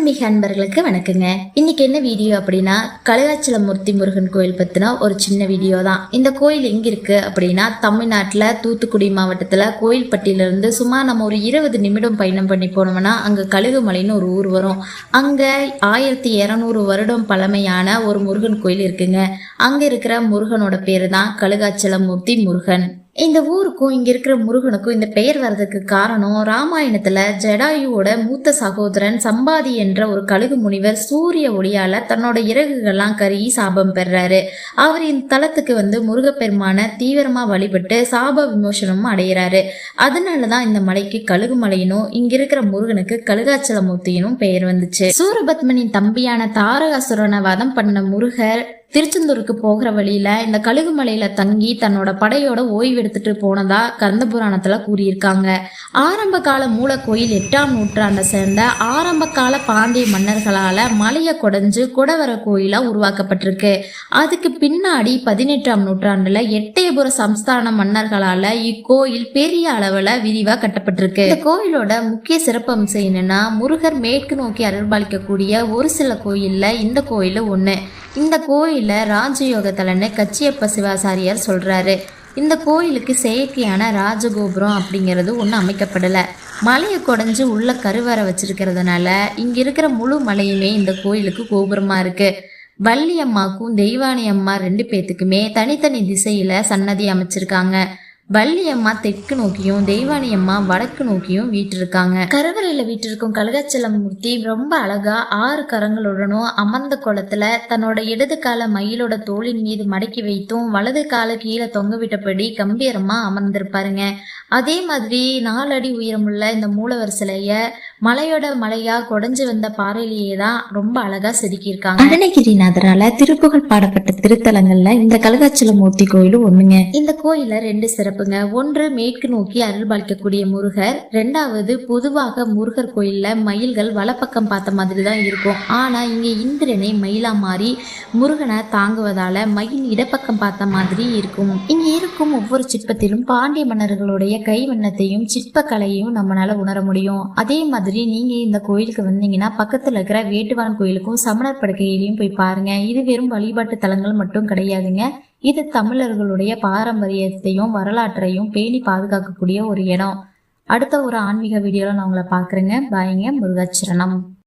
ஆன்மீக அன்பர்களுக்கு வணக்கங்க. இன்னைக்கு என்ன வீடியோ அப்படின்னா, கலையாச்சலமூர்த்தி முருகன் கோயில் பத்தின ஒரு சின்ன வீடியோ தான். இந்த கோயில் எங்க இருக்கு அப்படின்னா, தமிழ்நாட்டுல தூத்துக்குடி மாவட்டத்துல கோயில்பட்டியில இருந்து சுமார் நம்ம ஒரு 20 நிமிடம் பயணம் பண்ணி போனோம்னா அங்க கழுகுமலைன்னு ஒரு ஊர் வரும். அங்க 1200 வருடம் பழமையான ஒரு முருகன் கோயில் இருக்குங்க. அங்க இருக்கிற முருகனோட பேரு தான் கழுகாச்சலமூர்த்தி முருகன். இந்த ஊருக்கும் இங்க இருக்கிற முருகனுக்கும் இந்த பெயர் வர்றதுக்கு காரணம், ராமாயணத்துல ஜடாயுவோட மூத்த சகோதரன் சம்பாதி என்ற ஒரு கழுகு முனிவர் சூரிய ஒளியால தன்னோட இறகுகள்லாம் கருகி சாபம் பெறாரு. அவர் இந்த தலத்துக்கு முருகப்பெருமான தீவிரமா வழிபட்டு சாப விமோசனமும் அடைகிறாரு. அதனாலதான் இந்த மலைக்கு கழுகு மலையினும் இங்க இருக்கிற முருகனுக்கு கழுகாச்சலமூர்த்தியினும் பெயர் வந்துச்சு. சூரபத்மனின் தம்பியான தாரகாசுரனை வதம் பண்ண முருகர் திருச்செந்தூருக்கு போகிற வழியில இந்த கழுகுமலையில தங்கி தன்னோட படையோட ஓய்வு எடுத்துட்டு போனதா கந்த புராணத்துல கூறியிருக்காங்க. ஆரம்ப கால மூல கோயில் 8ஆம் நூற்றாண்டை சேர்ந்த ஆரம்ப கால பாண்டிய மன்னர்களால மலையை கொடைஞ்சு குடவர கோயிலா உருவாக்கப்பட்டிருக்கு. அதுக்கு பின்னாடி 18ஆம் நூற்றாண்டுல எட்டயபுர சம்ஸ்தான மன்னர்களால இக்கோயில் பெரிய அளவுல விரிவா கட்டப்பட்டிருக்கு. இந்த கோயிலோட முக்கிய சிறப்பம்சம் என்னன்னா, முருகர் மேற்கு நோக்கி அருள்பாலிக்கக்கூடிய ஒரு சில கோயில்ல இந்த கோயில ஒண்ணு. இந்த கோயில ராஜயோக தலன்னு கச்சியப்ப சிவாசாரியார் சொல்றாரு. இந்த கோயிலுக்கு செயற்கையான ராஜகோபுரம் அப்படிங்கிறது ஒன்றும் அமைக்கப்படலை. மலையை குடைஞ்சு உள்ள கருவறை வச்சிருக்கிறதுனால இங்க இருக்கிற முழு மலையுமே இந்த கோயிலுக்கு கோபுரமா இருக்கு. வள்ளி அம்மாக்கும் தெய்வானி அம்மா 2 பேத்துக்குமே தனித்தனி திசையில சன்னதி அமைச்சிருக்காங்க. வள்ளி அம்மா தெற்கு நோக்கியும் தெய்வானி அம்மா வடக்கு நோக்கியும் வீட்டிருக்காங்க. கருவறையில வீட்டிருக்கும் கழுகாச்சலமூர்த்தி ரொம்ப அழகா 6 கரங்களுடனும் அமர்ந்த கோலத்துல தன்னோட இடது கால மயிலோட தோளின் மீது மடக்கி வைத்தும் வலது கால கீழே தொங்க விட்டபடி கம்பீரமா அமர்ந்திருப்பாருங்க. அதே மாதிரி 4 அடி உயரமுள்ள இந்த மூலவர் சிலைய மலையோட மலையா கொடைஞ்சு வந்த பாறையிலேயே தான் ரொம்ப அழகா செதுக்கியிருக்காங்க. அருணகிரிநாதரால திருப்புகழ் பாடப்பட்ட திருத்தலங்கள்ல இந்த கழுகாச்சலமூர்த்தி கோயிலும் ஒண்ணுங்க. இந்த கோயில 2 சிறப்புங்க. ஒன்று, மேற்கு நோக்கி அருள்பாலிக்கக்கூடிய முருகர். 2வது, பொதுவாக முருகர் கோயில்ல மயில்கள் வலப்பக்கம் பார்த்த மாதிரி தான் இருக்கும். ஆனா இங்க இந்திரனை மயிலா மாறி முருகனை தாங்குவதால மயில் இடப்பக்கம் பார்த்த மாதிரி இருக்கும். இங்க இருக்கும் ஒவ்வொரு சிற்பத்திலும் பாண்டிய மன்னர்களுடைய கைவண்ணத்தையும் சிற்ப கலையையும் நம்மளால உணர முடியும். அதே மாதிரி நீங்க இந்த கோயிலுக்கு வந்தீங்கன்னா பக்கத்துல இருக்கிற வேட்டுவான் கோயிலுக்கும் சமணர் படுக்கையிலையும் போய் பாருங்க. இது வெறும் வழிபாட்டு தலங்கள் மட்டும் கிடையாதுங்க. இது தமிழர்களுடைய பாரம்பரியத்தையும் வரலாற்றையும் பேணி பாதுகாக்கக்கூடிய ஒரு இடம். அடுத்த ஒரு ஆன்மீக வீடியோல நான் உங்களை பாக்குறேங்க. பாய்ங்க. முருகாச்சரணம்.